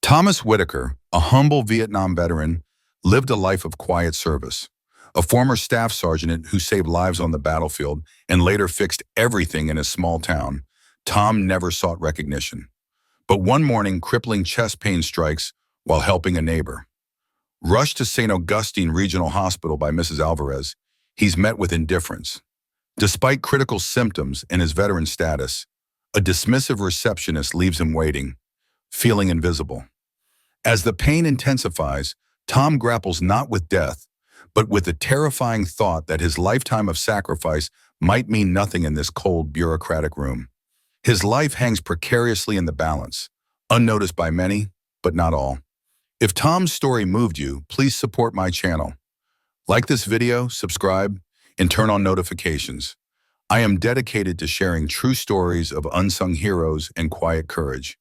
Thomas Whitaker, a humble Vietnam veteran, lived a life of quiet service. A former staff sergeant who saved lives on the battlefield and later fixed everything in his small town, Tom never sought recognition. But one morning, crippling chest pain strikes while helping a neighbor. Rushed to St. Augustine Regional Hospital by Mrs. Alvarez, he's met with indifference. Despite critical symptoms and his veteran status, a dismissive receptionist leaves him waiting, feeling invisible. As the pain intensifies, Tom grapples not with death, but with the terrifying thought that his lifetime of sacrifice might mean nothing in this cold, bureaucratic room. His life hangs precariously in the balance, unnoticed by many, but not all. If Tom's story moved you, please support my channel. Like this video, subscribe, and turn on notifications. I am dedicated to sharing true stories of unsung heroes and quiet courage.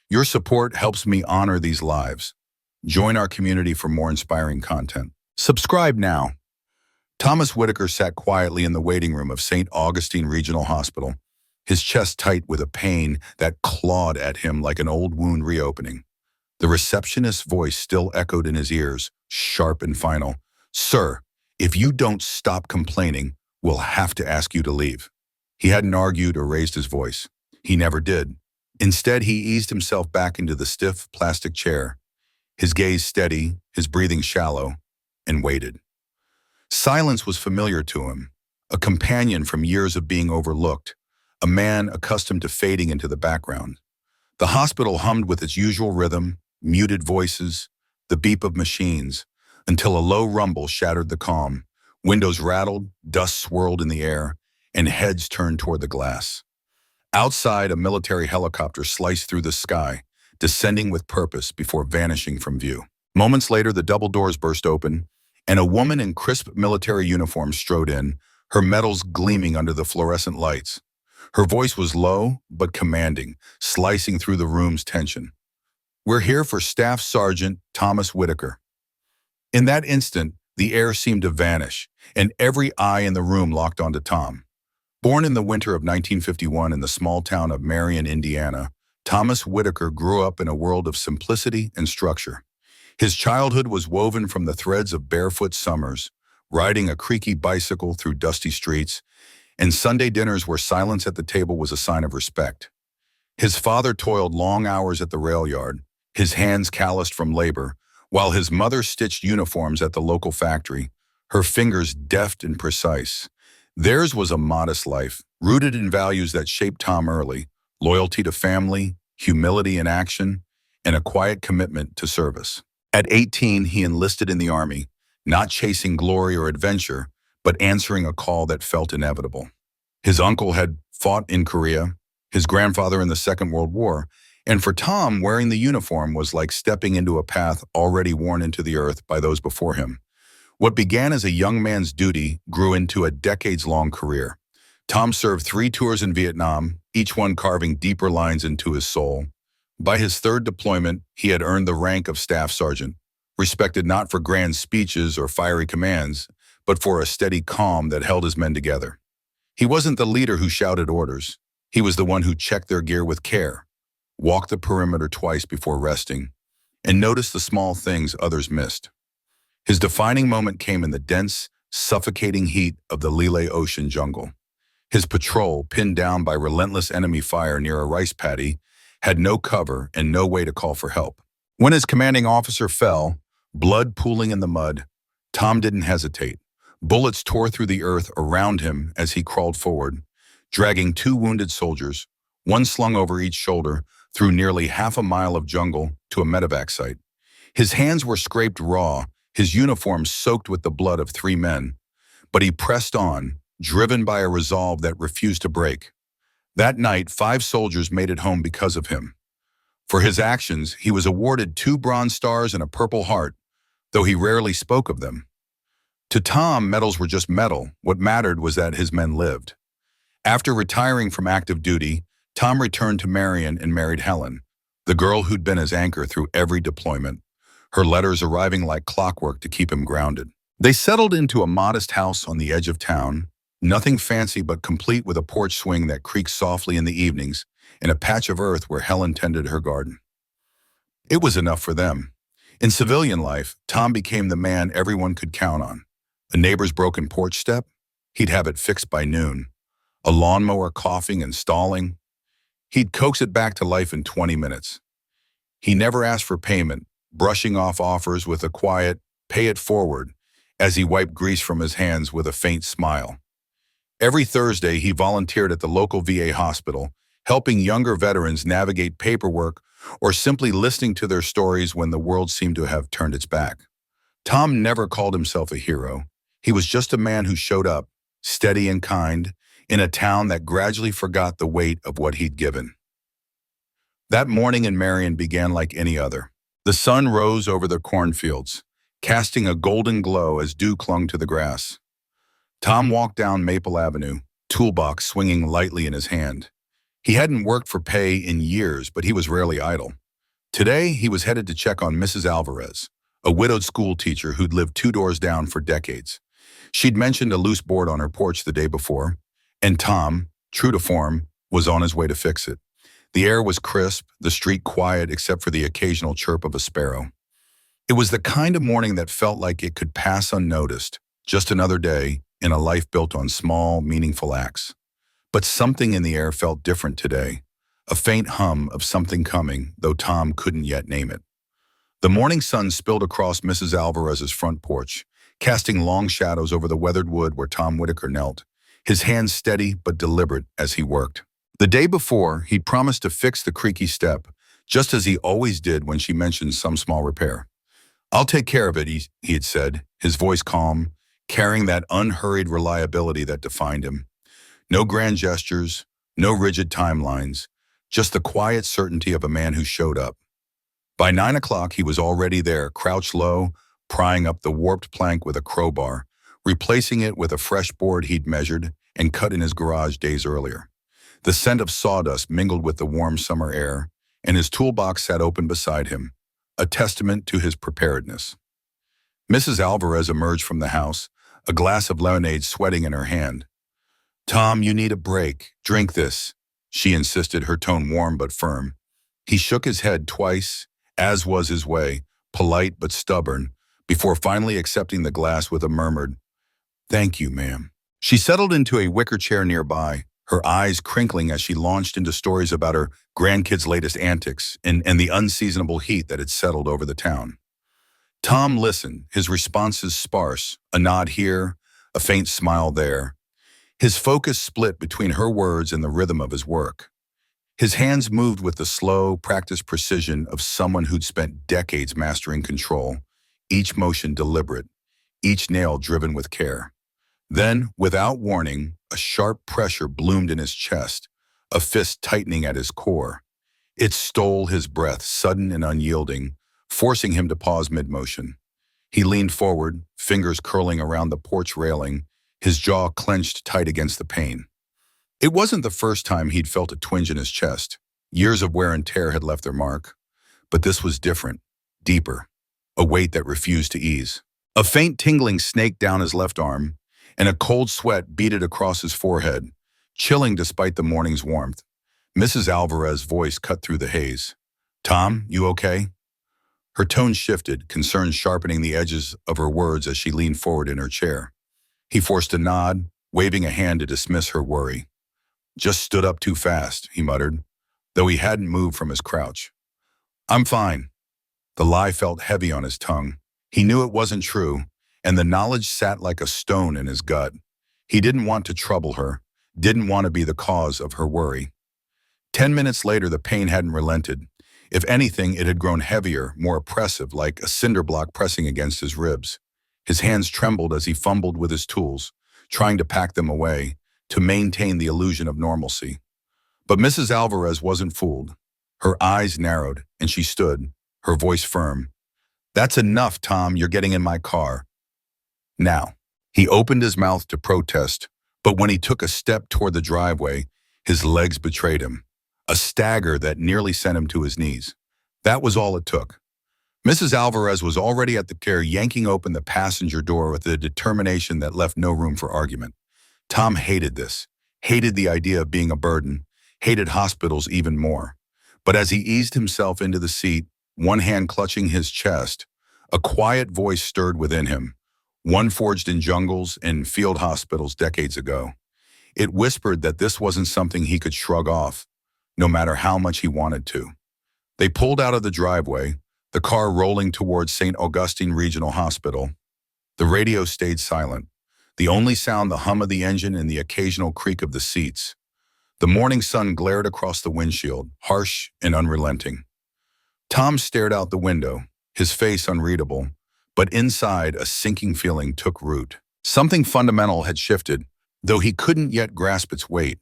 Your support helps me honor these lives. Join our community for more inspiring content. Subscribe now. Thomas Whitaker sat quietly in the waiting room of St. Augustine Regional Hospital, his chest tight with a pain that clawed at him like an old wound reopening. The receptionist's voice still echoed in his ears, sharp and final. "Sir, if you don't stop complaining, we'll have to ask you to leave." He hadn't argued or raised his voice. He never did. Instead, he eased himself back into the stiff plastic chair, his gaze steady, his breathing shallow, and waited. Silence was familiar to him, a companion from years of being overlooked, a man accustomed to fading into the background. The hospital hummed with its usual rhythm, muted voices, the beep of machines, until a low rumble shattered the calm. Windows rattled, dust swirled in the air, and heads turned toward the glass. Outside, a military helicopter sliced through the sky, descending with purpose before vanishing from view. Moments later, the double doors burst open, and a woman in crisp military uniform strode in, her medals gleaming under the fluorescent lights. Her voice was low but commanding, slicing through the room's tension. "We're here for Staff Sergeant Thomas Whitaker." In that instant, the air seemed to vanish, and every eye in the room locked onto Tom. Born in the winter of 1951 in the small town of Marion, Indiana, Thomas Whitaker grew up in a world of simplicity and structure. His childhood was woven from the threads of barefoot summers, riding a creaky bicycle through dusty streets, and Sunday dinners where silence at the table was a sign of respect. His father toiled long hours at the rail yard, his hands calloused from labor, while his mother stitched uniforms at the local factory, her fingers deft and precise. Theirs was a modest life, rooted in values that shaped Tom early: loyalty to family, humility in action, and a quiet commitment to service. At 18, he enlisted in the Army, not chasing glory or adventure, but answering a call that felt inevitable. His uncle had fought in Korea, his grandfather in the Second World War, and for Tom, wearing the uniform was like stepping into a path already worn into the earth by those before him. What began as a young man's duty grew into a decades-long career. Tom served 3 tours in Vietnam, each one carving deeper lines into his soul. By his 3rd deployment, he had earned the rank of staff sergeant, respected not for grand speeches or fiery commands, but for a steady calm that held his men together. He wasn't the leader who shouted orders. He was the one who checked their gear with care, walked the perimeter twice before resting, and noticed the small things others missed. His defining moment came in the dense, suffocating heat of the Lille Ocean jungle. His patrol, pinned down by relentless enemy fire near a rice paddy, had no cover and no way to call for help. When his commanding officer fell, blood pooling in the mud, Tom didn't hesitate. Bullets tore through the earth around him as he crawled forward, dragging 2 wounded soldiers, one slung over each shoulder, through nearly half a mile of jungle to a medevac site. His hands were scraped raw, his uniform soaked with the blood of 3 men, but he pressed on, driven by a resolve that refused to break. That night, 5 soldiers made it home because of him. For his actions, he was awarded 2 Bronze Stars and a Purple Heart, though he rarely spoke of them. To Tom, medals were just metal. What mattered was that his men lived. After retiring from active duty, Tom returned to Marion and married Helen, the girl who'd been his anchor through every deployment, her letters arriving like clockwork to keep him grounded. They settled into a modest house on the edge of town, nothing fancy but complete with a porch swing that creaked softly in the evenings and a patch of earth where Helen tended her garden. It was enough for them. In civilian life, Tom became the man everyone could count on. A neighbor's broken porch step? He'd have it fixed by noon. A lawnmower coughing and stalling? He'd coax it back to life in 20 minutes. He never asked for payment, brushing off offers with a quiet, pay it forward, as he wiped grease from his hands with a faint smile. Every Thursday, he volunteered at the local VA hospital, helping younger veterans navigate paperwork or simply listening to their stories when the world seemed to have turned its back. Tom never called himself a hero. He was just a man who showed up, steady and kind, in a town that gradually forgot the weight of what he'd given. That morning in Marion began like any other. The sun rose over the cornfields, casting a golden glow as dew clung to the grass. Tom walked down Maple Avenue, toolbox swinging lightly in his hand. He hadn't worked for pay in years, but he was rarely idle. Today, he was headed to check on Mrs. Alvarez, a widowed school teacher who'd lived 2 doors down for decades. She'd mentioned a loose board on her porch the day before, and Tom, true to form, was on his way to fix it. The air was crisp, the street quiet except for the occasional chirp of a sparrow. It was the kind of morning that felt like it could pass unnoticed, just another day in a life built on small, meaningful acts. But something in the air felt different today, a faint hum of something coming, though Tom couldn't yet name it. The morning sun spilled across Mrs. Alvarez's front porch, casting long shadows over the weathered wood where Tom Whitaker knelt, his hands steady but deliberate as he worked. The day before, he'd promised to fix the creaky step, just as he always did when she mentioned some small repair. "I'll take care of it," he had said, his voice calm, carrying that unhurried reliability that defined him. No grand gestures, no rigid timelines, just the quiet certainty of a man who showed up. By 9 o'clock, he was already there, crouched low, prying up the warped plank with a crowbar, replacing it with a fresh board he'd measured and cut in his garage days earlier. The scent of sawdust mingled with the warm summer air, and his toolbox sat open beside him, a testament to his preparedness. Mrs. Alvarez emerged from the house, a glass of lemonade sweating in her hand. "Tom, you need a break. Drink this," she insisted, her tone warm but firm. He shook his head twice, as was his way, polite but stubborn, before finally accepting the glass with a murmured, "Thank you, ma'am." She settled into a wicker chair nearby, her eyes crinkling as she launched into stories about her grandkids' latest antics and the unseasonable heat that had settled over the town. Tom listened, his responses sparse, a nod here, a faint smile there. His focus split between her words and the rhythm of his work. His hands moved with the slow, practiced precision of someone who'd spent decades mastering control, each motion deliberate, each nail driven with care. Then, without warning, a sharp pressure bloomed in his chest, a fist tightening at his core. It stole his breath, sudden and unyielding, forcing him to pause mid-motion. He leaned forward, fingers curling around the porch railing, his jaw clenched tight against the pane. It wasn't the first time he'd felt a twinge in his chest. Years of wear and tear had left their mark. But this was different, deeper, a weight that refused to ease. A faint tingling snaked down his left arm, and a cold sweat beaded across his forehead, chilling despite the morning's warmth. Mrs. Alvarez's voice cut through the haze. "Tom, you okay?" Her tone shifted, concern sharpening the edges of her words as she leaned forward in her chair. He forced a nod, waving a hand to dismiss her worry. "Just stood up too fast," he muttered, though he hadn't moved from his crouch. "I'm fine." The lie felt heavy on his tongue. He knew it wasn't true, and the knowledge sat like a stone in his gut. He didn't want to trouble her, didn't want to be the cause of her worry. 10 minutes later, the pain hadn't relented. If anything, it had grown heavier, more oppressive, like a cinder block pressing against his ribs. His hands trembled as he fumbled with his tools, trying to pack them away, to maintain the illusion of normalcy. But Mrs. Alvarez wasn't fooled. Her eyes narrowed, and she stood, her voice firm. "That's enough, Tom. You're getting in my car. Now." He opened his mouth to protest, but when he took a step toward the driveway, his legs betrayed him, a stagger that nearly sent him to his knees. That was all it took. Mrs. Alvarez was already at the chair, yanking open the passenger door with a determination that left no room for argument. Tom hated this, hated the idea of being a burden, hated hospitals even more. But as he eased himself into the seat, one hand clutching his chest, a quiet voice stirred within him, one forged in jungles and field hospitals decades ago. It whispered that this wasn't something he could shrug off, no matter how much he wanted to. They pulled out of the driveway, the car rolling towards St. Augustine Regional Hospital. The radio stayed silent, the only sound the hum of the engine and the occasional creak of the seats. The morning sun glared across the windshield, harsh and unrelenting. Tom stared out the window, his face unreadable, but inside a sinking feeling took root. Something fundamental had shifted, though he couldn't yet grasp its weight.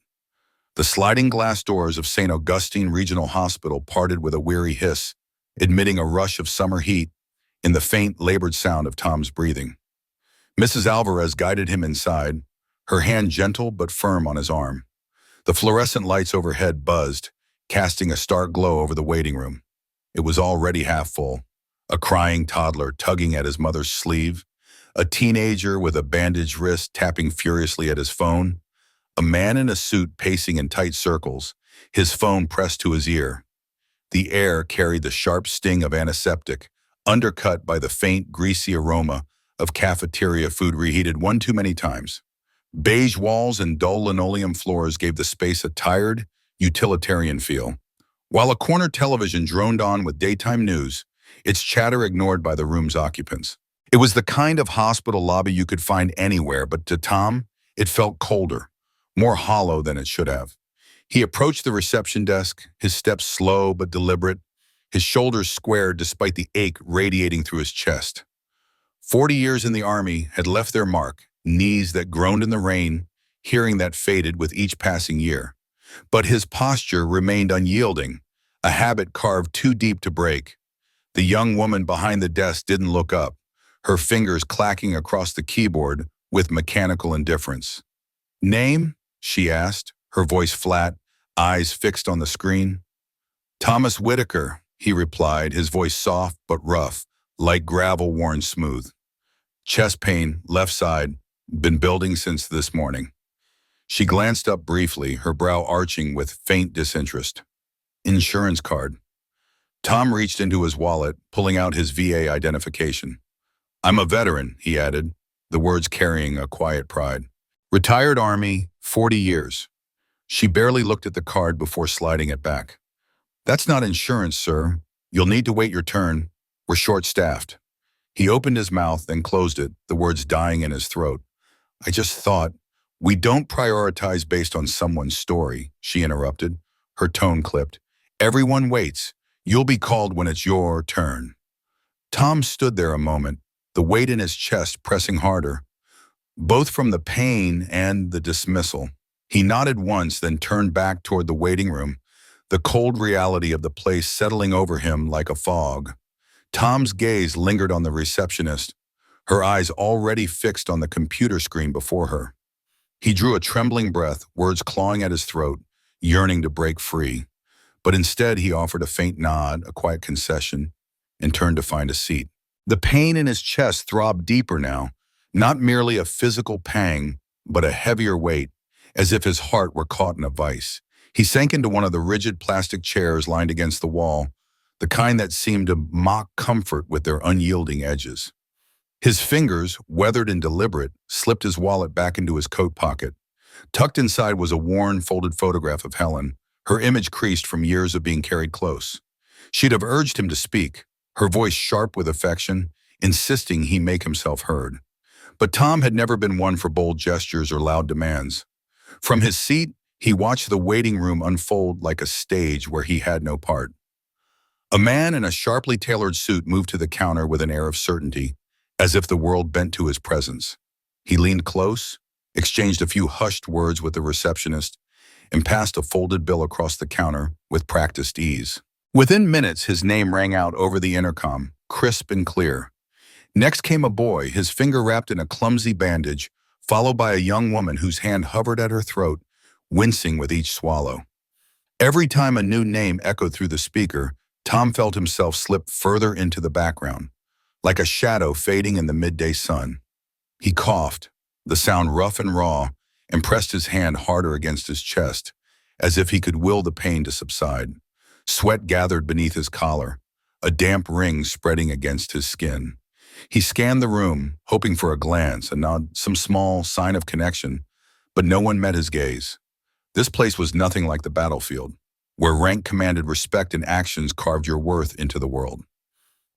The sliding glass doors of St. Augustine Regional Hospital parted with a weary hiss, admitting a rush of summer heat in the faint, labored sound of Tom's breathing. Mrs. Alvarez guided him inside, her hand gentle but firm on his arm. The fluorescent lights overhead buzzed, casting a stark glow over the waiting room. It was already half full. A crying toddler tugging at his mother's sleeve, a teenager with a bandaged wrist tapping furiously at his phone, a man in a suit pacing in tight circles, his phone pressed to his ear. The air carried the sharp sting of antiseptic, undercut by the faint, greasy aroma of cafeteria food reheated one too many times. Beige walls and dull linoleum floors gave the space a tired, utilitarian feel. While a corner television droned on with daytime news, its chatter ignored by the room's occupants. It was the kind of hospital lobby you could find anywhere, but to Tom, it felt colder, more hollow than it should have. He approached the reception desk, his steps slow but deliberate, his shoulders squared despite the ache radiating through his chest. 40 years in the Army had left their mark, knees that groaned in the rain, hearing that faded with each passing year. But his posture remained unyielding, a habit carved too deep to break. The young woman behind the desk didn't look up, her fingers clacking across the keyboard with mechanical indifference. "Name?" she asked, her voice flat, eyes fixed on the screen. "Thomas Whitaker," he replied, his voice soft but rough, like gravel worn smooth. "Chest pain, left side, been building since this morning." She glanced up briefly, her brow arching with faint disinterest. "Insurance card." Tom reached into his wallet, pulling out his VA identification. "I'm a veteran," he added, the words carrying a quiet pride. "Retired Army, 40 years. She barely looked at the card before sliding it back. "That's not insurance, sir. You'll need to wait your turn. We're short-staffed." He opened his mouth, then closed it, the words dying in his throat. "I just thought—" "We don't prioritize based on someone's story," she interrupted, her tone clipped. "Everyone waits. You'll be called when it's your turn." Tom stood there a moment, the weight in his chest pressing harder, both from the pain and the dismissal. He nodded once, then turned back toward the waiting room, the cold reality of the place settling over him like a fog. Tom's gaze lingered on the receptionist, her eyes already fixed on the computer screen before her. He drew a trembling breath, words clawing at his throat, yearning to break free. But instead he offered a faint nod, a quiet concession, and turned to find a seat. The pain in his chest throbbed deeper now, not merely a physical pang, but a heavier weight, as if his heart were caught in a vice. He sank into one of the rigid plastic chairs lined against the wall, the kind that seemed to mock comfort with their unyielding edges. His fingers, weathered and deliberate, slipped his wallet back into his coat pocket. Tucked inside was a worn, folded photograph of Helen, her image creased from years of being carried close. She'd have urged him to speak, her voice sharp with affection, insisting he make himself heard. But Tom had never been one for bold gestures or loud demands. From his seat, he watched the waiting room unfold like a stage where he had no part. A man in a sharply tailored suit moved to the counter with an air of certainty, as if the world bent to his presence. He leaned close, exchanged a few hushed words with the receptionist, and passed a folded bill across the counter with practiced ease. Within minutes, his name rang out over the intercom, crisp and clear. Next came a boy, his finger wrapped in a clumsy bandage, followed by a young woman whose hand hovered at her throat, wincing with each swallow. Every time a new name echoed through the speaker, Tom felt himself slip further into the background, like a shadow fading in the midday sun. He coughed, the sound rough and raw, and pressed his hand harder against his chest, as if he could will the pain to subside. Sweat gathered beneath his collar, a damp ring spreading against his skin. He scanned the room, hoping for a glance, a nod, some small sign of connection, but no one met his gaze. This place was nothing like the battlefield, where rank commanded respect and actions carved your worth into the world.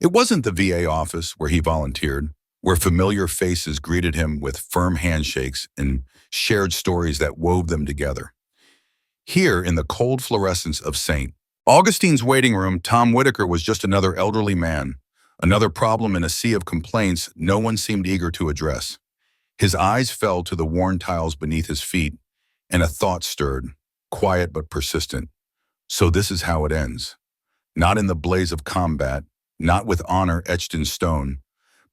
It wasn't the VA office where he volunteered, where familiar faces greeted him with firm handshakes and shared stories that wove them together. Here, in the cold fluorescence of St. Augustine's waiting room, Tom Whitaker was just another elderly man, another problem in a sea of complaints no one seemed eager to address. His eyes fell to the worn tiles beneath his feet, and a thought stirred, quiet but persistent. So this is how it ends. Not in the blaze of combat, not with honor etched in stone,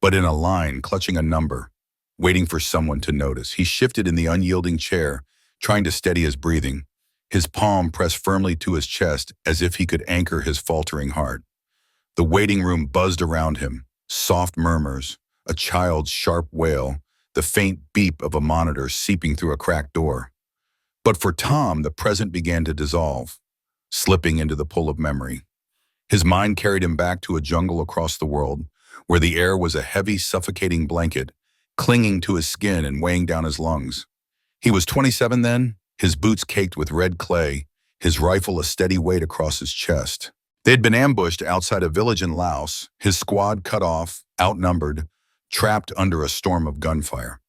but in a line clutching a number, waiting for someone to notice. He shifted in the unyielding chair, trying to steady his breathing, his palm pressed firmly to his chest as if he could anchor his faltering heart. The waiting room buzzed around him, soft murmurs, a child's sharp wail, the faint beep of a monitor seeping through a cracked door. But for Tom, the present began to dissolve, slipping into the pull of memory. His mind carried him back to a jungle across the world, where the air was a heavy, suffocating blanket, clinging to his skin and weighing down his lungs. He was 27 then, his boots caked with red clay, his rifle a steady weight across his chest. They had been ambushed outside a village in Laos, his squad cut off, outnumbered, trapped under a storm of gunfire.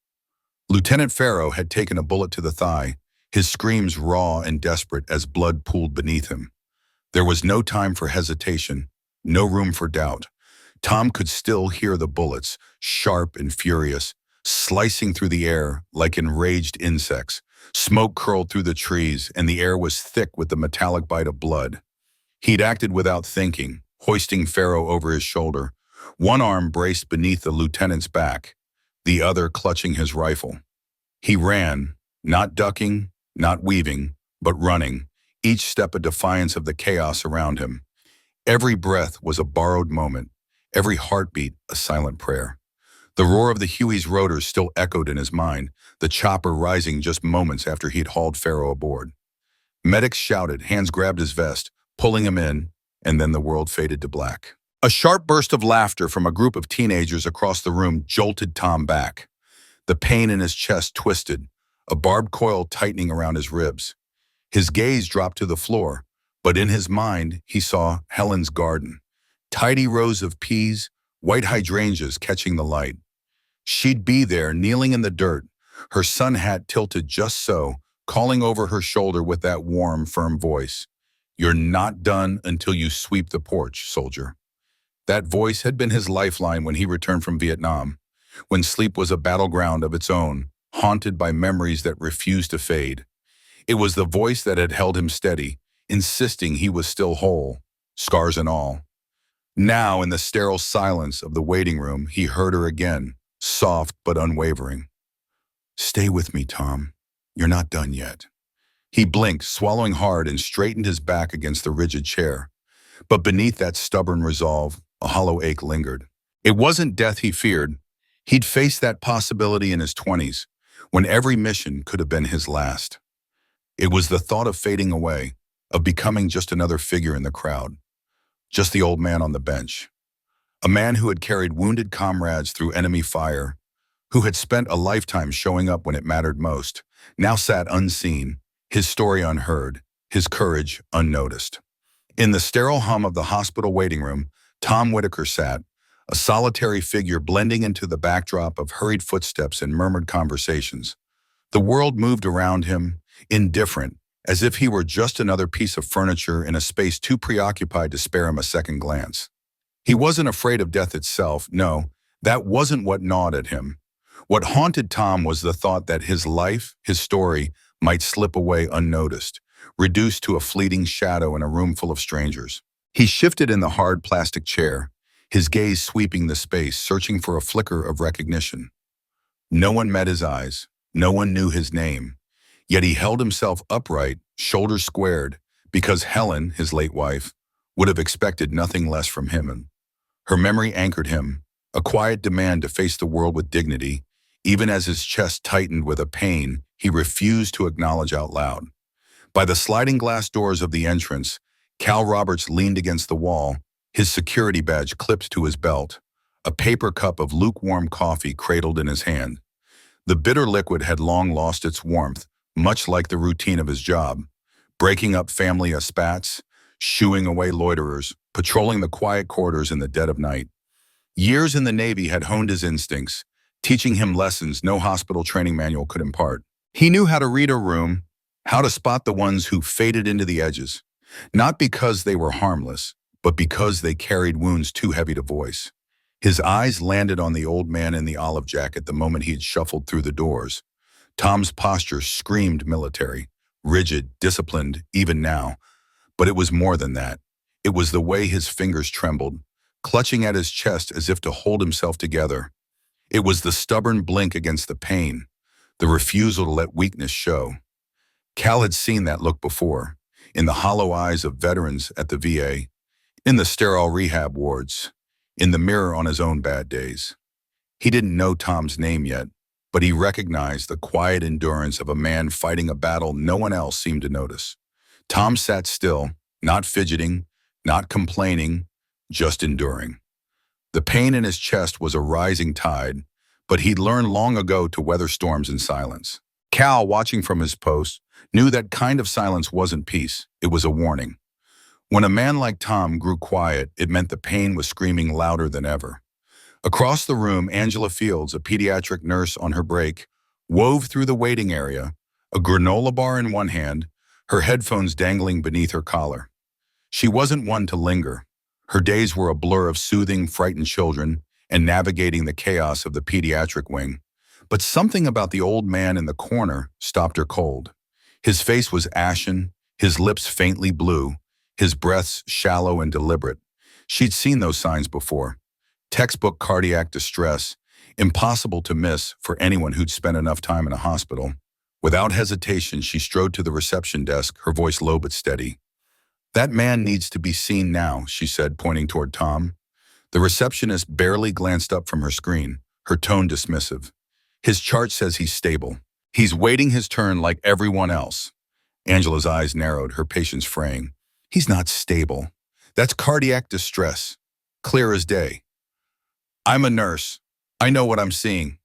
Lieutenant Farrow had taken a bullet to the thigh, his screams raw and desperate as blood pooled beneath him. There was no time for hesitation, no room for doubt. Tom could still hear the bullets, sharp and furious, slicing through the air like enraged insects. Smoke curled through the trees, and the air was thick with the metallic bite of blood. He'd acted without thinking, hoisting Farrow over his shoulder, one arm braced beneath the lieutenant's back, the other clutching his rifle. He ran, not ducking, not weaving, but running, each step a defiance of the chaos around him. Every breath was a borrowed moment, every heartbeat a silent prayer. The roar of the Huey's rotors still echoed in his mind, the chopper rising just moments after he'd hauled Farrow aboard. Medics shouted, hands grabbed his vest, pulling him in, and then the world faded to black. A sharp burst of laughter from a group of teenagers across the room jolted Tom back. The pain in his chest twisted, a barbed coil tightening around his ribs. His gaze dropped to the floor, but in his mind he saw Helen's garden. Tidy rows of peas, white hydrangeas catching the light. She'd be there, kneeling in the dirt, her sun hat tilted just so, calling over her shoulder with that warm, firm voice. "You're not done until you sweep the porch, soldier." That voice had been his lifeline when he returned from Vietnam, when sleep was a battleground of its own, haunted by memories that refused to fade. It was the voice that had held him steady, insisting he was still whole, scars and all. Now, in the sterile silence of the waiting room, he heard her again, soft but unwavering. "Stay with me, Tom. You're not done yet." He blinked, swallowing hard, and straightened his back against the rigid chair. But beneath that stubborn resolve, a hollow ache lingered. It wasn't death he feared. He'd faced that possibility in his 20s, when every mission could have been his last. It was the thought of fading away, of becoming just another figure in the crowd, just the old man on the bench. A man who had carried wounded comrades through enemy fire, who had spent a lifetime showing up when it mattered most, now sat unseen, his story unheard, his courage unnoticed. In the sterile hum of the hospital waiting room, Tom Whitaker sat, a solitary figure blending into the backdrop of hurried footsteps and murmured conversations. The world moved around him, indifferent, as if he were just another piece of furniture in a space too preoccupied to spare him a second glance. He wasn't afraid of death itself, no, that wasn't what gnawed at him. What haunted Tom was the thought that his life, his story, might slip away unnoticed, reduced to a fleeting shadow in a room full of strangers. He shifted in the hard plastic chair, his gaze sweeping the space, searching for a flicker of recognition. No one met his eyes, no one knew his name, yet he held himself upright, shoulders squared, because Helen, his late wife, would have expected nothing less from him. Her memory anchored him, a quiet demand to face the world with dignity, even as his chest tightened with a pain he refused to acknowledge out loud. By the sliding glass doors of the entrance, Cal Roberts leaned against the wall, his security badge clipped to his belt, a paper cup of lukewarm coffee cradled in his hand. The bitter liquid had long lost its warmth, much like the routine of his job, breaking up family spats, shooing away loiterers, patrolling the quiet corridors in the dead of night. Years in the Navy had honed his instincts, teaching him lessons no hospital training manual could impart. He knew how to read a room, how to spot the ones who faded into the edges, not because they were harmless, but because they carried wounds too heavy to voice. His eyes landed on the old man in the olive jacket the moment he had shuffled through the doors. Tom's posture screamed military, rigid, disciplined, even now. But it was more than that. It was the way his fingers trembled, clutching at his chest as if to hold himself together. It was the stubborn blink against the pain, the refusal to let weakness show. Cal had seen that look before, in the hollow eyes of veterans at the VA, in the sterile rehab wards, in the mirror on his own bad days. He didn't know Tom's name yet, but he recognized the quiet endurance of a man fighting a battle no one else seemed to notice. Tom sat still, not fidgeting, not complaining, just enduring. The pain in his chest was a rising tide, but he'd learned long ago to weather storms in silence. Cal, watching from his post, knew that kind of silence wasn't peace, it was a warning. When a man like Tom grew quiet, it meant the pain was screaming louder than ever. Across the room, Angela Fields, a pediatric nurse on her break, wove through the waiting area, a granola bar in one hand, her headphones dangling beneath her collar. She wasn't one to linger. Her days were a blur of soothing frightened children and navigating the chaos of the pediatric wing. But something about the old man in the corner stopped her cold. His face was ashen, his lips faintly blue, his breaths shallow and deliberate. She'd seen those signs before. Textbook cardiac distress, impossible to miss for anyone who'd spent enough time in a hospital. Without hesitation, she strode to the reception desk, her voice low but steady. "That man needs to be seen now," she said, pointing toward Tom. The receptionist barely glanced up from her screen, her tone dismissive. "His chart says he's stable. He's waiting his turn like everyone else." Angela's eyes narrowed, her patience fraying. "He's not stable. That's cardiac distress. Clear as day." "I'm a nurse. I know what I'm seeing."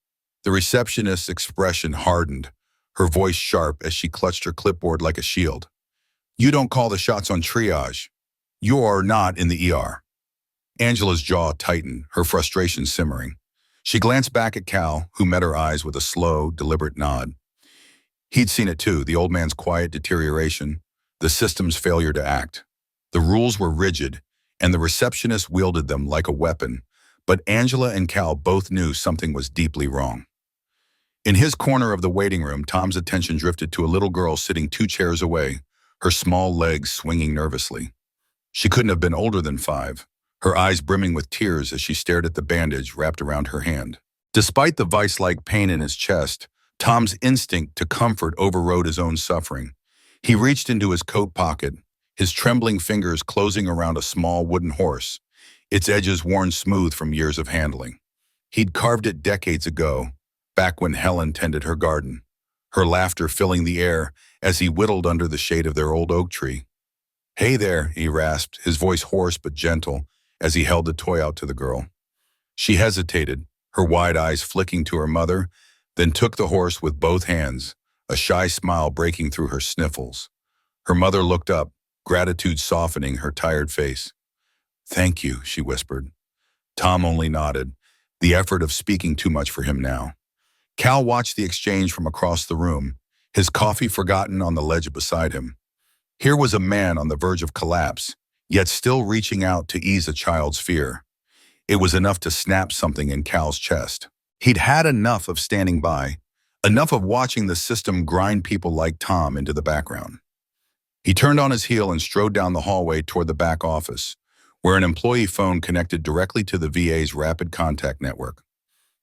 The receptionist's expression hardened, her voice sharp as she clutched her clipboard like a shield. "You don't call the shots on triage. You're not in the ER." Angela's jaw tightened, her frustration simmering. She glanced back at Cal, who met her eyes with a slow, deliberate nod. He'd seen it too, the old man's quiet deterioration, the system's failure to act. The rules were rigid, and the receptionist wielded them like a weapon, but Angela and Cal both knew something was deeply wrong. In his corner of the waiting room, Tom's attention drifted to a little girl sitting 2 chairs away, her small legs swinging nervously. She couldn't have been older than 5, her eyes brimming with tears as she stared at the bandage wrapped around her hand. Despite the vice-like pain in his chest, Tom's instinct to comfort overrode his own suffering. He reached into his coat pocket, his trembling fingers closing around a small wooden horse, its edges worn smooth from years of handling. He'd carved it decades ago, back when Helen tended her garden, her laughter filling the air as he whittled under the shade of their old oak tree. "Hey there," he rasped, his voice hoarse but gentle, as he held the toy out to the girl. She hesitated, her wide eyes flicking to her mother, then took the horse with both hands, a shy smile breaking through her sniffles. Her mother looked up, gratitude softening her tired face. "Thank you," she whispered. Tom only nodded, the effort of speaking too much for him now. Cal watched the exchange from across the room, his coffee forgotten on the ledge beside him. Here was a man on the verge of collapse, yet still reaching out to ease a child's fear. It was enough to snap something in Cal's chest. He'd had enough of standing by, enough of watching the system grind people like Tom into the background. He turned on his heel and strode down the hallway toward the back office, where an employee phone connected directly to the VA's rapid contact network.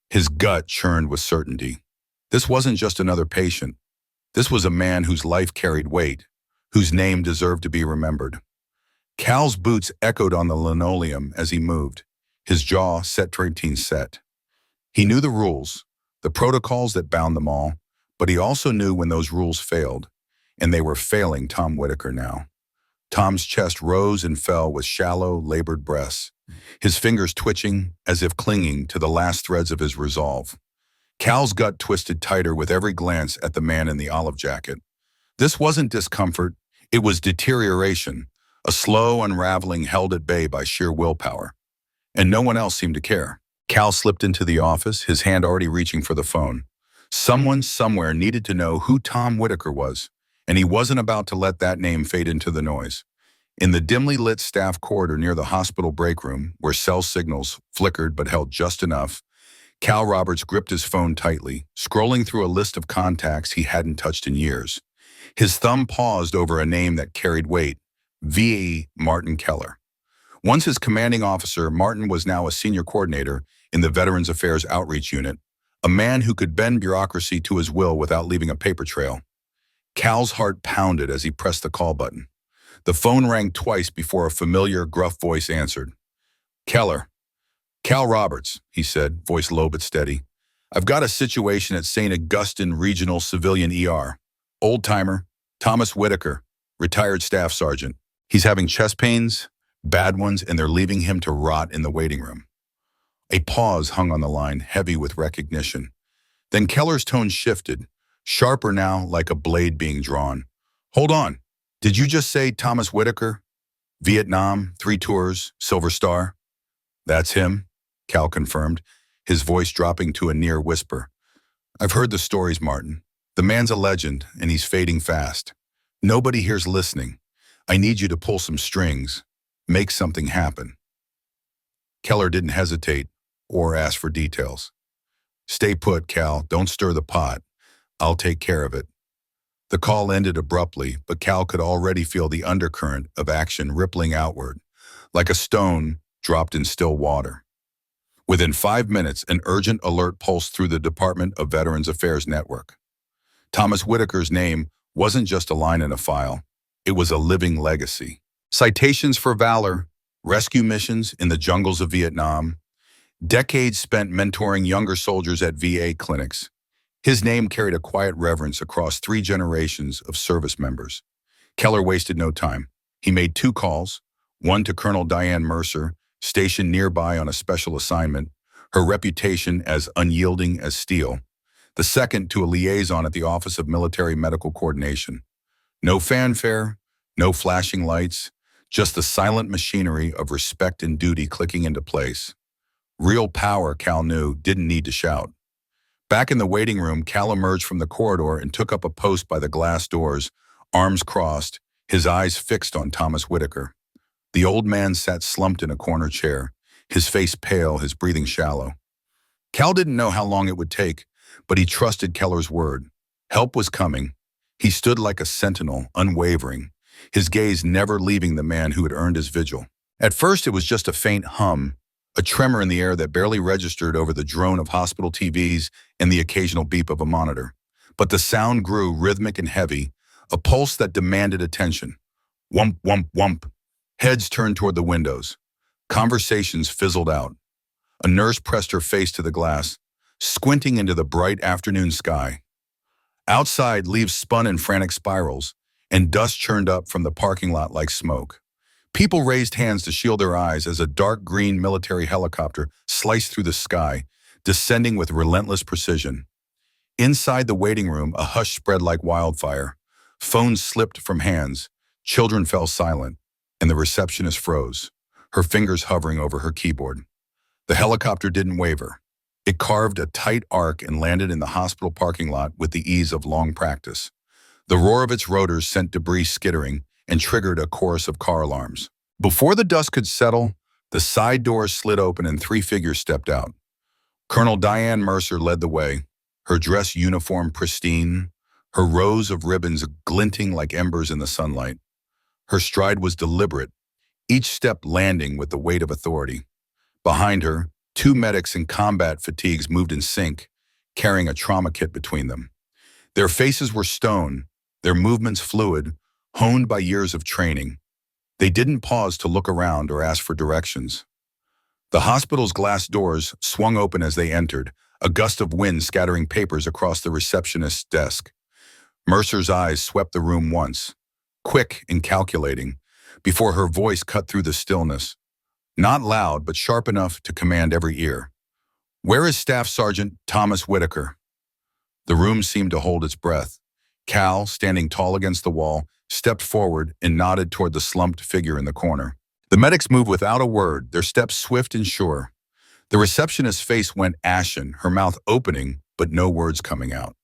His gut churned with certainty. This wasn't just another patient. This was a man whose life carried weight, whose name deserved to be remembered. Cal's boots echoed on the linoleum as he moved, his jaw set. He knew the rules, the protocols that bound them all, but he also knew when those rules failed, and they were failing Tom Whitaker now. Tom's chest rose and fell with shallow, labored breaths, his fingers twitching as if clinging to the last threads of his resolve. Cal's gut twisted tighter with every glance at the man in the olive jacket. This wasn't discomfort, it was deterioration, a slow unraveling held at bay by sheer willpower. And no one else seemed to care. Cal slipped into the office, his hand already reaching for the phone. Someone somewhere needed to know who Tom Whitaker was, and he wasn't about to let that name fade into the noise. In the dimly lit staff corridor near the hospital break room, where cell signals flickered but held just enough, Cal Roberts gripped his phone tightly, scrolling through a list of contacts he hadn't touched in years. His thumb paused over a name that carried weight, V.E. Martin Keller. Once his commanding officer, Martin was now a senior coordinator in the Veterans Affairs Outreach Unit, a man who could bend bureaucracy to his will without leaving a paper trail. Cal's heart pounded as he pressed the call button. The phone rang twice before a familiar, gruff voice answered. Keller. Cal Roberts, he said, voice low but steady. I've got a situation at St. Augustine Regional Civilian ER. Old-timer, Thomas Whitaker, retired staff sergeant. He's having chest pains, bad ones, and they're leaving him to rot in the waiting room. A pause hung on the line, heavy with recognition. Then Keller's tone shifted, sharper now, like a blade being drawn. Hold on. Did you just say Thomas Whitaker? Vietnam, 3 tours, Silver Star? That's him, Cal confirmed, his voice dropping to a near whisper. I've heard the stories, Martin. The man's a legend, and he's fading fast. Nobody here's listening. I need you to pull some strings. Make something happen. Keller didn't hesitate or ask for details. Stay put, Cal. Don't stir the pot. I'll take care of it. The call ended abruptly, but Cal could already feel the undercurrent of action rippling outward, like a stone dropped in still water. Within 5 minutes, an urgent alert pulsed through the Department of Veterans Affairs network. Thomas Whitaker's name wasn't just a line in a file. It was a living legacy. Citations for valor, rescue missions in the jungles of Vietnam, decades spent mentoring younger soldiers at VA clinics. His name carried a quiet reverence across 3 generations of service members. Keller wasted no time. He made 2 calls, one to Colonel Diane Mercer, stationed nearby on a special assignment, her reputation as unyielding as steel. The second to a liaison at the Office of Military Medical Coordination. No fanfare, no flashing lights, just the silent machinery of respect and duty clicking into place. Real power, Cal knew, didn't need to shout. Back in the waiting room, Cal emerged from the corridor and took up a post by the glass doors, arms crossed, his eyes fixed on Thomas Whitaker. The old man sat slumped in a corner chair, his face pale, his breathing shallow. Cal didn't know how long it would take, but he trusted Keller's word. Help was coming. He stood like a sentinel, unwavering, his gaze never leaving the man who had earned his vigil. At first, it was just a faint hum, a tremor in the air that barely registered over the drone of hospital TVs and the occasional beep of a monitor. But the sound grew rhythmic and heavy, a pulse that demanded attention. Whump, whump, whump. Heads turned toward the windows. Conversations fizzled out. A nurse pressed her face to the glass, squinting into the bright afternoon sky. Outside, leaves spun in frantic spirals, and dust churned up from the parking lot like smoke. People raised hands to shield their eyes as a dark green military helicopter sliced through the sky, descending with relentless precision. Inside the waiting room, a hush spread like wildfire. Phones slipped from hands, children fell silent, and the receptionist froze, her fingers hovering over her keyboard. The helicopter didn't waver. It carved a tight arc and landed in the hospital parking lot with the ease of long practice. The roar of its rotors sent debris skittering and triggered a chorus of car alarms. Before the dust could settle, the side doors slid open and 3 figures stepped out. Colonel Diane Mercer led the way, her dress uniform pristine, her rows of ribbons glinting like embers in the sunlight. Her stride was deliberate, each step landing with the weight of authority. Behind her, 2 medics in combat fatigues moved in sync, carrying a trauma kit between them. Their faces were stone, their movements fluid, honed by years of training. They didn't pause to look around or ask for directions. The hospital's glass doors swung open as they entered, a gust of wind scattering papers across the receptionist's desk. Mercer's eyes swept the room once, quick and calculating, before her voice cut through the stillness. Not loud, but sharp enough to command every ear. "Where is Staff Sergeant Thomas Whitaker?" The room seemed to hold its breath. Cal, standing tall against the wall, stepped forward and nodded toward the slumped figure in the corner. The medics moved without a word, their steps swift and sure. The receptionist's face went ashen, her mouth opening, but no words coming out.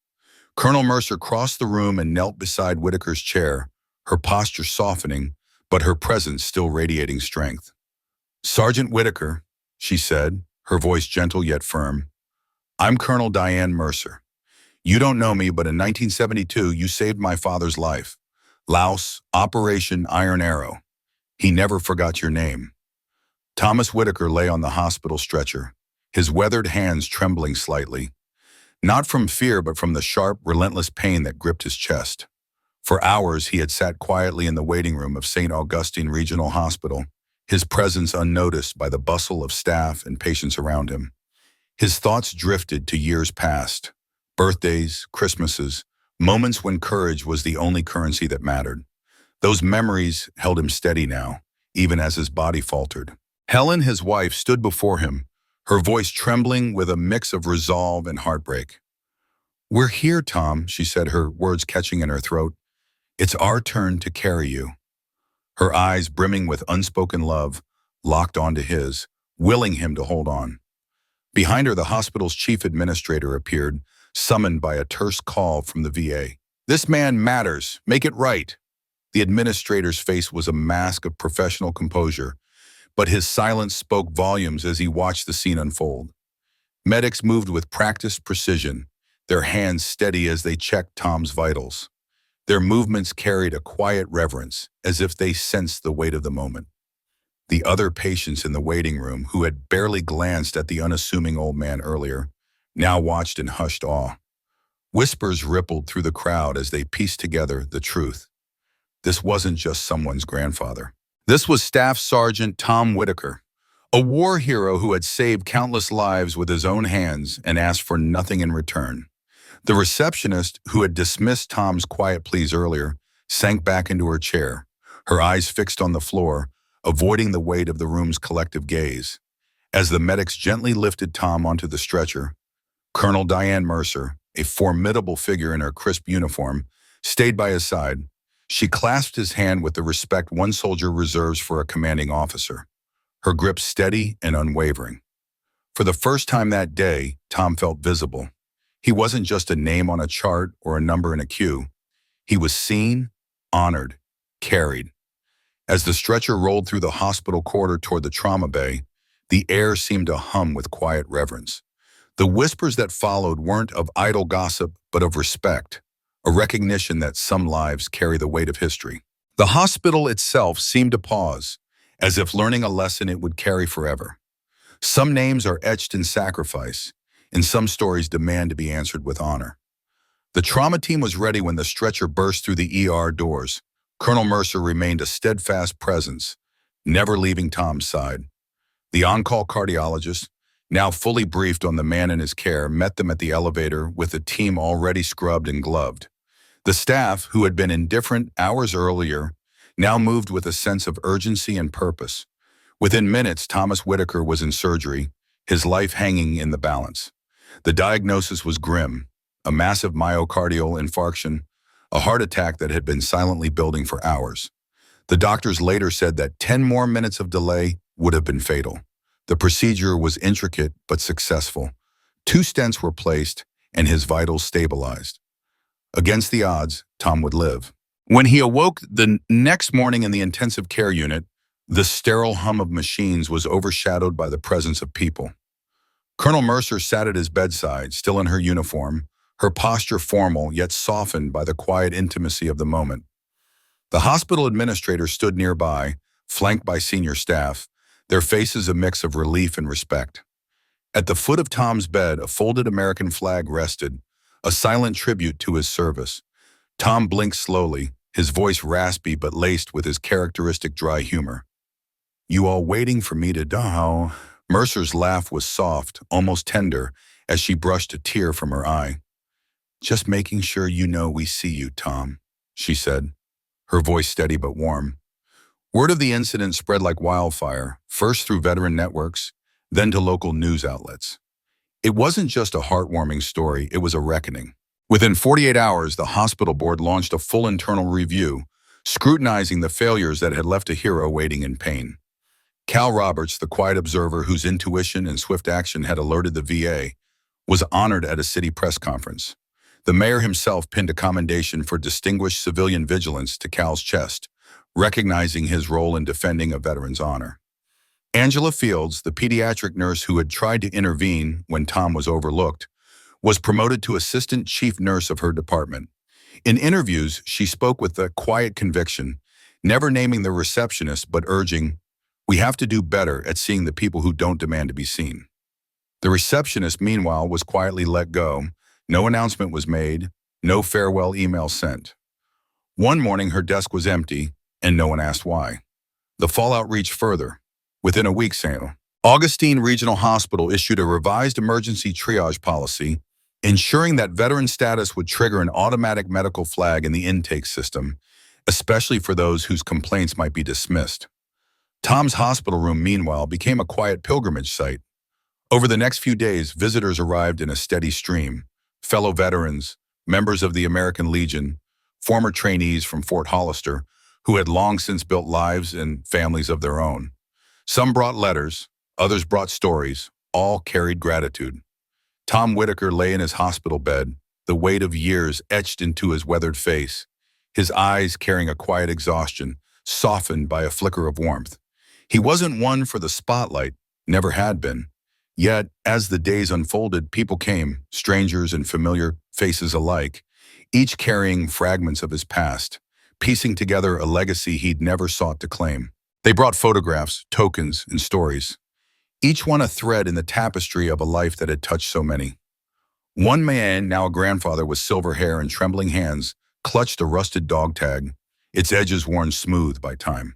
Colonel Mercer crossed the room and knelt beside Whitaker's chair, her posture softening, but her presence still radiating strength. "Sergeant Whitaker," she said, her voice gentle yet firm, "I'm Colonel Diane Mercer. You don't know me, but in 1972, you saved my father's life. Laos, Operation Iron Arrow. He never forgot your name." Thomas Whitaker lay on the hospital stretcher, his weathered hands trembling slightly. Not from fear, but from the sharp, relentless pain that gripped his chest. For hours, he had sat quietly in the waiting room of St. Augustine Regional Hospital, his presence unnoticed by the bustle of staff and patients around him. His thoughts drifted to years past, birthdays, Christmases, moments when courage was the only currency that mattered. Those memories held him steady now, even as his body faltered. Helen, his wife, stood before him, her voice trembling with a mix of resolve and heartbreak. "We're here, Tom," she said, her words catching in her throat. "It's our turn to carry you." Her eyes, brimming with unspoken love, locked onto his, willing him to hold on. Behind her, the hospital's chief administrator appeared, summoned by a terse call from the VA. "This man matters. Make it right." The administrator's face was a mask of professional composure, but his silence spoke volumes as he watched the scene unfold. Medics moved with practiced precision, their hands steady as they checked Tom's vitals. Their movements carried a quiet reverence, as if they sensed the weight of the moment. The other patients in the waiting room, who had barely glanced at the unassuming old man earlier, now watched in hushed awe. Whispers rippled through the crowd as they pieced together the truth. This wasn't just someone's grandfather. This was Staff Sergeant Tom Whitaker, a war hero who had saved countless lives with his own hands and asked for nothing in return. The receptionist, who had dismissed Tom's quiet pleas earlier, sank back into her chair, her eyes fixed on the floor, avoiding the weight of the room's collective gaze. As the medics gently lifted Tom onto the stretcher, Colonel Diane Mercer, a formidable figure in her crisp uniform, stayed by his side. She clasped his hand with the respect one soldier reserves for a commanding officer, her grip steady and unwavering. For the first time that day, Tom felt visible. He wasn't just a name on a chart or a number in a queue. He was seen, honored, carried. As the stretcher rolled through the hospital corridor toward the trauma bay, the air seemed to hum with quiet reverence. The whispers that followed weren't of idle gossip, but of respect, a recognition that some lives carry the weight of history. The hospital itself seemed to pause, as if learning a lesson it would carry forever. Some names are etched in sacrifice, and some stories demand to be answered with honor. The trauma team was ready when the stretcher burst through the ER doors. Colonel Mercer remained a steadfast presence, never leaving Tom's side. The on-call cardiologist, now fully briefed on the man in his care, met them at the elevator with the team already scrubbed and gloved. The staff, who had been indifferent hours earlier, now moved with a sense of urgency and purpose. Within minutes, Thomas Whitaker was in surgery, his life hanging in the balance. The diagnosis was grim: a massive myocardial infarction, a heart attack that had been silently building for hours. The doctors later said that 10 more minutes of delay would have been fatal. The procedure was intricate but successful. 2 stents were placed, and his vitals stabilized. Against the odds, Tom would live. When he awoke the next morning in the intensive care unit, the sterile hum of machines was overshadowed by the presence of people. Colonel Mercer sat at his bedside, still in her uniform, her posture formal yet softened by the quiet intimacy of the moment. The hospital administrator stood nearby, flanked by senior staff, their faces a mix of relief and respect. At the foot of Tom's bed, a folded American flag rested, a silent tribute to his service. Tom blinked slowly, his voice raspy but laced with his characteristic dry humor. "You all waiting for me to die?" Mercer's laugh was soft, almost tender, as she brushed a tear from her eye. "Just making sure you know we see you, Tom," she said, her voice steady but warm. Word of the incident spread like wildfire, first through veteran networks, then to local news outlets. It wasn't just a heartwarming story, it was a reckoning. Within 48 hours, the hospital board launched a full internal review, scrutinizing the failures that had left a hero waiting in pain. Cal Roberts, the quiet observer whose intuition and swift action had alerted the VA, was honored at a city press conference. The mayor himself pinned a commendation for distinguished civilian vigilance to Cal's chest, recognizing his role in defending a veteran's honor. Angela Fields, the pediatric nurse who had tried to intervene when Tom was overlooked, was promoted to assistant chief nurse of her department. In interviews, she spoke with a quiet conviction, never naming the receptionist but urging, "We have to do better at seeing the people who don't demand to be seen." The receptionist, meanwhile, was quietly let go. No announcement was made, no farewell email sent. One morning, her desk was empty, and no one asked why. The fallout reached further. Within a week, Augustine Regional Hospital issued a revised emergency triage policy, ensuring that veteran status would trigger an automatic medical flag in the intake system, especially for those whose complaints might be dismissed. Tom's hospital room, meanwhile, became a quiet pilgrimage site. Over the next few days, visitors arrived in a steady stream. Fellow veterans, members of the American Legion, former trainees from Fort Hollister, who had long since built lives and families of their own. Some brought letters, others brought stories, all carried gratitude. Tom Whitaker lay in his hospital bed, the weight of years etched into his weathered face, his eyes carrying a quiet exhaustion, softened by a flicker of warmth. He wasn't one for the spotlight, never had been. Yet, as the days unfolded, people came, strangers and familiar faces alike, each carrying fragments of his past, piecing together a legacy he'd never sought to claim. They brought photographs, tokens, and stories, each one a thread in the tapestry of a life that had touched so many. One man, now a grandfather with silver hair and trembling hands, clutched a rusted dog tag, its edges worn smooth by time.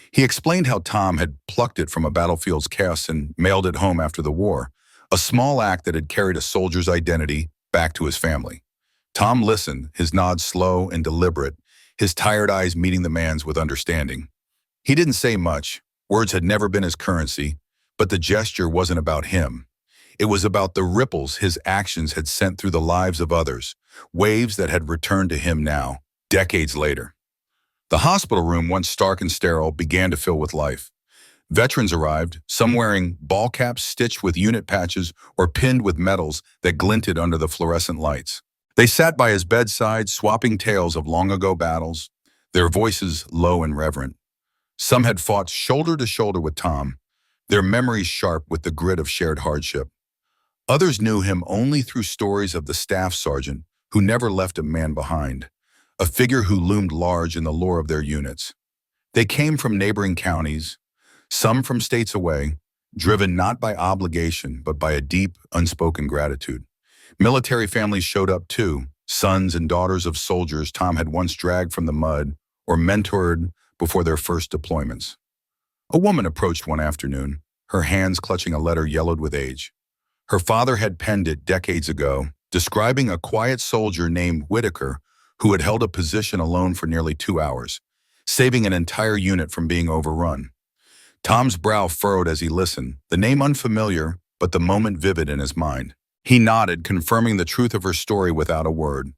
He explained how Tom had plucked it from a battlefield's chaos and mailed it home after the war, a small act that had carried a soldier's identity back to his family. Tom listened, his nod slow and deliberate, his tired eyes meeting the man's with understanding. He didn't say much. Words had never been his currency, but the gesture wasn't about him. It was about the ripples his actions had sent through the lives of others, waves that had returned to him now, decades later. The hospital room, once stark and sterile, began to fill with life. Veterans arrived, some wearing ball caps stitched with unit patches or pinned with medals that glinted under the fluorescent lights. They sat by his bedside, swapping tales of long-ago battles, their voices low and reverent. Some had fought shoulder to shoulder with Tom, their memories sharp with the grit of shared hardship. Others knew him only through stories of the staff sergeant who never left a man behind, a figure who loomed large in the lore of their units. They came from neighboring counties, some from states away, driven not by obligation but by a deep, unspoken gratitude. Military families showed up too, sons and daughters of soldiers Tom had once dragged from the mud or mentored before their first deployments. A woman approached one afternoon, her hands clutching a letter yellowed with age. Her father had penned it decades ago, describing a quiet soldier named Whitaker who had held a position alone for nearly 2 hours, saving an entire unit from being overrun. Tom's brow furrowed as he listened, the name unfamiliar, but the moment vivid in his mind. He nodded, confirming the truth of her story without a word.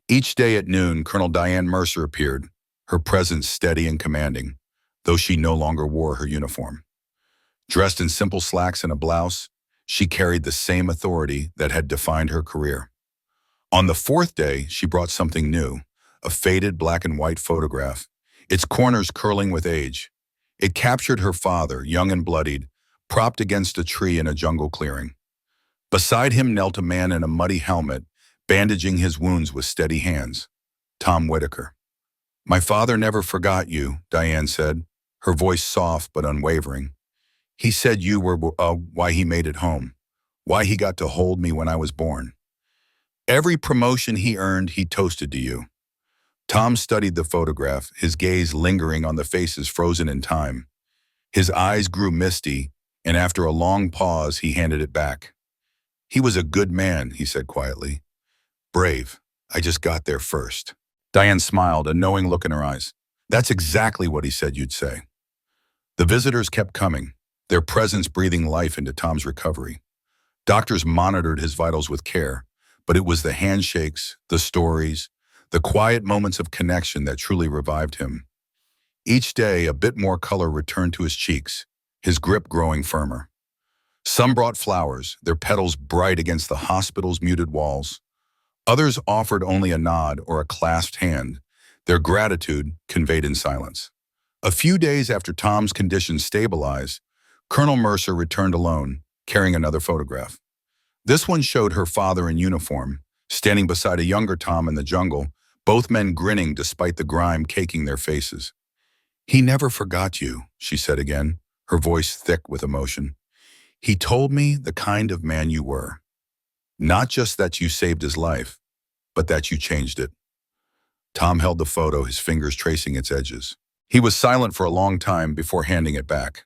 Each day at noon, Colonel Diane Mercer appeared, her presence steady and commanding, though she no longer wore her uniform. Dressed in simple slacks and a blouse, she carried the same authority that had defined her career. On the fourth day, she brought something new, a faded black and white photograph, its corners curling with age. It captured her father, young and bloodied, propped against a tree in a jungle clearing. Beside him knelt a man in a muddy helmet, bandaging his wounds with steady hands. Tom Whitaker. "My father never forgot you," Diane said, her voice soft but unwavering. "He said you were why he made it home, why he got to hold me when I was born. Every promotion he earned, he toasted to you." Tom studied the photograph, his gaze lingering on the faces frozen in time. His eyes grew misty, and after a long pause, he handed it back. "He was a good man," he said quietly. "Brave. I just got there first." Diane smiled, a knowing look in her eyes. That's exactly what he said you'd say. The visitors kept coming, their presence breathing life into Tom's recovery. Doctors monitored his vitals with care, but it was the handshakes, the stories, the quiet moments of connection that truly revived him. Each day, a bit more color returned to his cheeks, his grip growing firmer. Some brought flowers, their petals bright against the hospital's muted walls. Others offered only a nod or a clasped hand, their gratitude conveyed in silence. A few days after Tom's condition stabilized, Colonel Mercer returned alone, carrying another photograph. This one showed her father in uniform, standing beside a younger Tom in the jungle, both men grinning despite the grime caking their faces. "He never forgot you," she said again, her voice thick with emotion. "He told me the kind of man you were. Not just that you saved his life, but that you changed it." Tom held the photo, his fingers tracing its edges. He was silent for a long time before handing it back.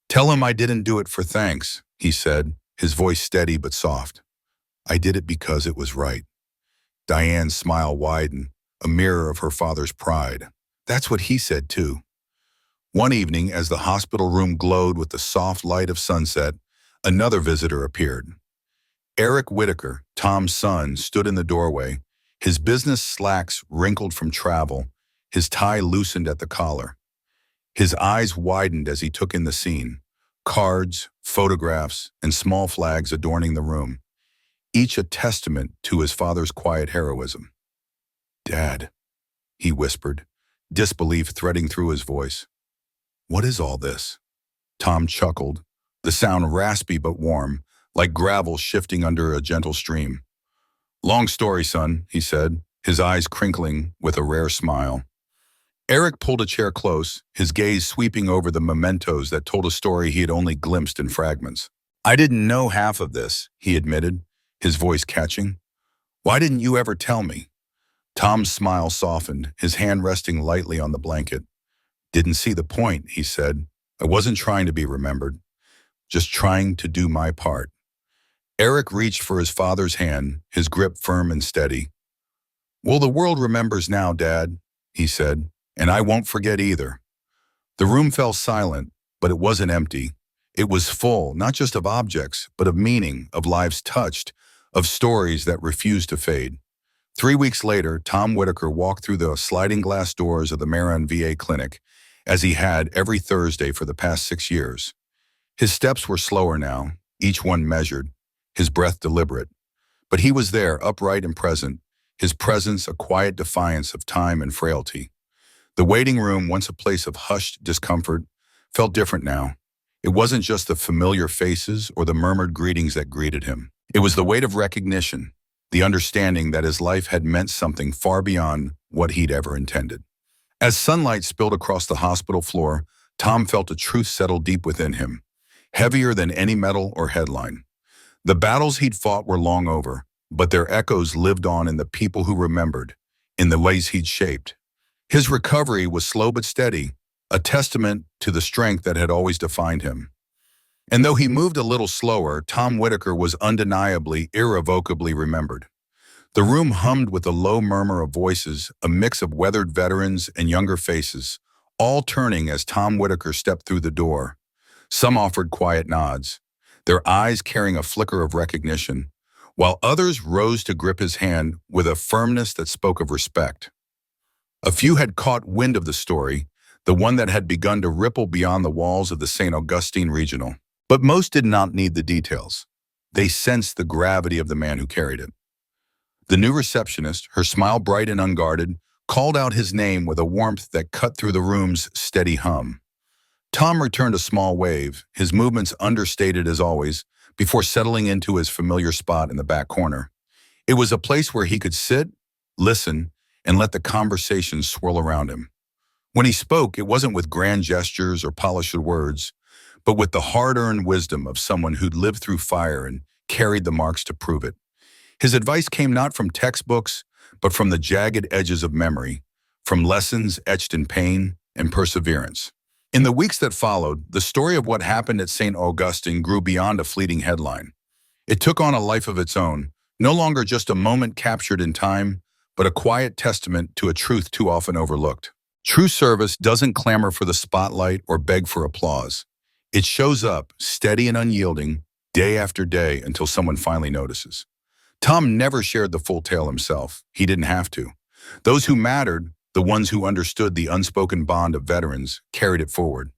"Tell him I didn't do it for thanks," he said, his voice steady but soft. "I did it because it was right." Diane's smile widened, a mirror of her father's pride. That's what he said too. One evening, as the hospital room glowed with the soft light of sunset, another visitor appeared. Eric Whitaker, Tom's son, stood in the doorway, his business slacks wrinkled from travel, his tie loosened at the collar. His eyes widened as he took in the scene, cards, photographs, and small flags adorning the room, each a testament to his father's quiet heroism. "Dad," he whispered, disbelief threading through his voice. "What is all this?" Tom chuckled, the sound raspy but warm, like gravel shifting under a gentle stream. "Long story, son," he said, his eyes crinkling with a rare smile. Eric pulled a chair close, his gaze sweeping over the mementos that told a story he had only glimpsed in fragments. "I didn't know half of this," he admitted, his voice catching. "Why didn't you ever tell me?" Tom's smile softened, his hand resting lightly on the blanket. "Didn't see the point," he said. "I wasn't trying to be remembered, just trying to do my part." Eric reached for his father's hand, his grip firm and steady. "Well, the world remembers now, Dad," he said, "and I won't forget either." The room fell silent, but it wasn't empty. It was full, not just of objects, but of meaning, of lives touched, of stories that refused to fade. 3 weeks later, Tom Whitaker walked through the sliding glass doors of the Marin VA clinic, as he had every Thursday for the past 6 years. His steps were slower now, each one measured, his breath deliberate. But he was there, upright and present, his presence a quiet defiance of time and frailty. The waiting room, once a place of hushed discomfort, felt different now. It wasn't just the familiar faces or the murmured greetings that greeted him. It was the weight of recognition, the understanding that his life had meant something far beyond what he'd ever intended. As sunlight spilled across the hospital floor, Tom felt a truth settle deep within him, heavier than any medal or headline. The battles he'd fought were long over, but their echoes lived on in the people who remembered, in the ways he'd shaped. His recovery was slow but steady, a testament to the strength that had always defined him. And though he moved a little slower, Tom Whitaker was undeniably, irrevocably remembered. The room hummed with a low murmur of voices, a mix of weathered veterans and younger faces, all turning as Tom Whitaker stepped through the door. Some offered quiet nods, their eyes carrying a flicker of recognition, while others rose to grip his hand with a firmness that spoke of respect. A few had caught wind of the story, the one that had begun to ripple beyond the walls of the St. Augustine Regional. But most did not need the details. They sensed the gravity of the man who carried it. The new receptionist, her smile bright and unguarded, called out his name with a warmth that cut through the room's steady hum. Tom returned a small wave, his movements understated as always, before settling into his familiar spot in the back corner. It was a place where he could sit, listen, and let the conversation swirl around him. When he spoke, it wasn't with grand gestures or polished words, but with the hard-earned wisdom of someone who'd lived through fire and carried the marks to prove it. His advice came not from textbooks, but from the jagged edges of memory, from lessons etched in pain and perseverance. In the weeks that followed, the story of what happened at St. Augustine grew beyond a fleeting headline. It took on a life of its own, no longer just a moment captured in time, but a quiet testament to a truth too often overlooked. True service doesn't clamor for the spotlight or beg for applause. It shows up, steady and unyielding, day after day until someone finally notices. Tom never shared the full tale himself. He didn't have to. Those who mattered, the ones who understood the unspoken bond of veterans, carried it forward.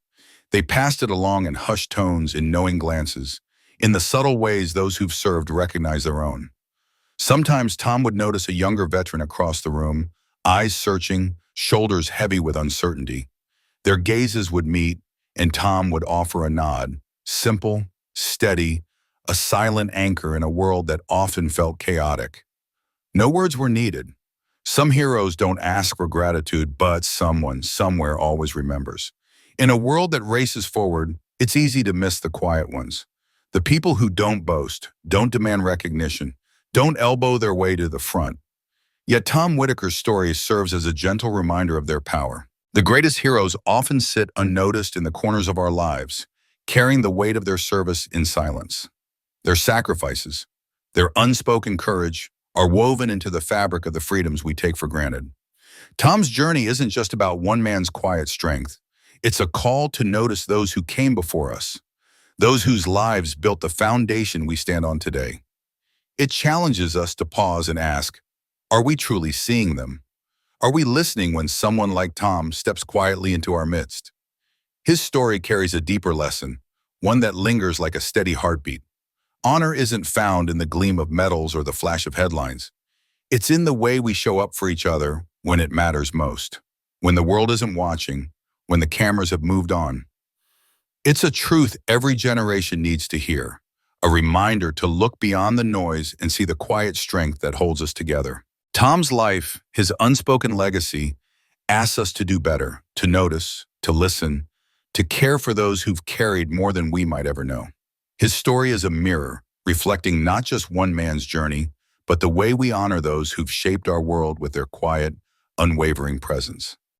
They passed it along in hushed tones, in knowing glances. In the subtle ways those who've served recognize their own. Sometimes Tom would notice a younger veteran across the room, eyes searching, shoulders heavy with uncertainty. Their gazes would meet, and Tom would offer a nod, simple, steady, a silent anchor in a world that often felt chaotic. No words were needed. Some heroes don't ask for gratitude, but someone, somewhere always remembers. In a world that races forward, it's easy to miss the quiet ones. The people who don't boast, don't demand recognition, don't elbow their way to the front. Yet Tom Whitaker's story serves as a gentle reminder of their power. The greatest heroes often sit unnoticed in the corners of our lives, carrying the weight of their service in silence. Their sacrifices, their unspoken courage, are woven into the fabric of the freedoms we take for granted. Tom's journey isn't just about one man's quiet strength. It's a call to notice those who came before us, those whose lives built the foundation we stand on today. It challenges us to pause and ask, are we truly seeing them? Are we listening when someone like Tom steps quietly into our midst? His story carries a deeper lesson, one that lingers like a steady heartbeat. Honor isn't found in the gleam of medals or the flash of headlines. It's in the way we show up for each other when it matters most, when the world isn't watching, when the cameras have moved on. It's a truth every generation needs to hear, a reminder to look beyond the noise and see the quiet strength that holds us together. Tom's life, his unspoken legacy, asks us to do better, to notice, to listen, to care for those who've carried more than we might ever know. His story is a mirror, reflecting not just one man's journey, but the way we honor those who've shaped our world with their quiet, unwavering presence.